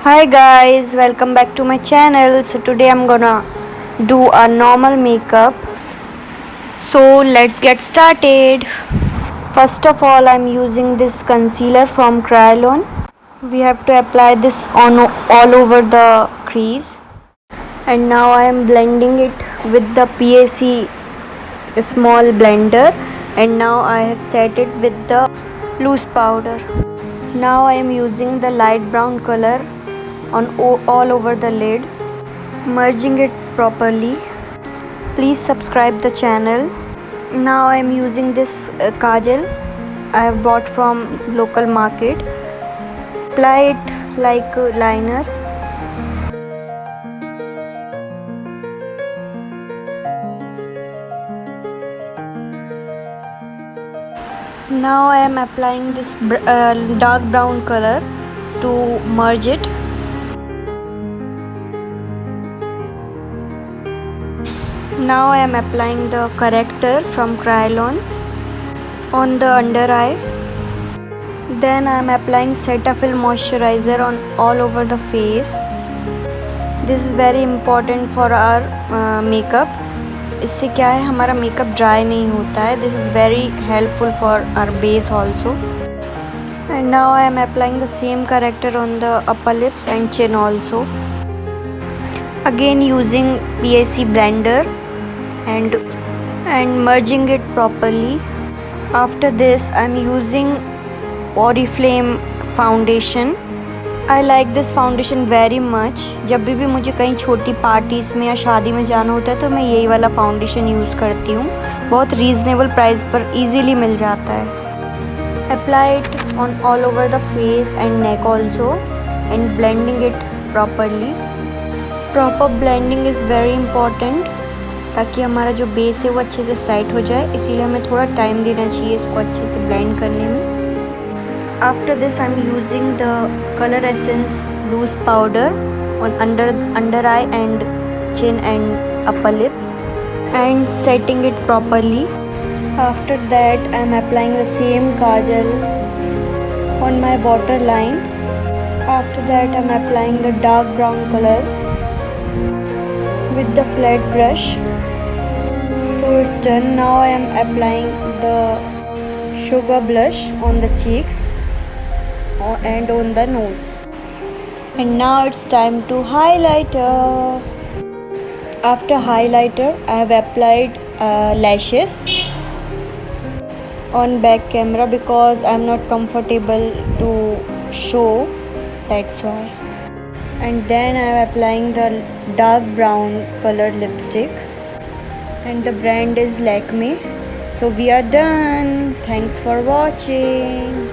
Hi guys, welcome back to my channel. So today I'm gonna do a normal makeup. So let's get started. First of all, I'm using this concealer from Kryolan. We have to apply this on all over the crease. And now I am blending it with the PAC small blender. And now I have set it with the loose powder. Now I am using the light brown color on all over the lid, merging it properly. Please subscribe the channel. Now I am using this kajal I have bought from local market. Apply it like a liner. Now I am applying this dark brown color to merge it. Now I am applying the corrector from Kryolan on the under eye. Then I am applying Cetaphil moisturizer on all over the face. This is very important for our makeup. इससे क्या है हमारा makeup dry नहीं होता है. This is very helpful for our base also. And now I am applying the same corrector on the upper lips and chin also. Again using PAC blender and merging it properly. After this I am using Oriflame foundation. I like this foundation very much. जब भी मुझे कहीं छोटी parties में या शादी में जाना होता है तो मैं यही वाला फाउंडेशन यूज़ करती हूँ. बहुत रीज़नेबल प्राइस पर इजीली मिल जाता है. Apply it on all over the face and neck also and blending it properly. Proper blending is very important ताकि हमारा जो बेस है वो अच्छे से सेट हो जाए. इसीलिए हमें थोड़ा टाइम देना चाहिए इसको अच्छे से ब्लेंड करने में. After this I'm using the color essence loose powder on under eye and chin and upper lips and setting it properly. After that I'm applying the same kajal on my waterline. After that I'm applying the dark brown color with the flat brush. So it's done. Now I am applying the sugar blush on the cheeks and on the nose. And now it's time to highlighter. After highlighter I have applied lashes on back camera because I'm not comfortable to show, that's why. And then I am applying the dark brown colored lipstick and the brand is Lakme. So we are done. Thanks for watching.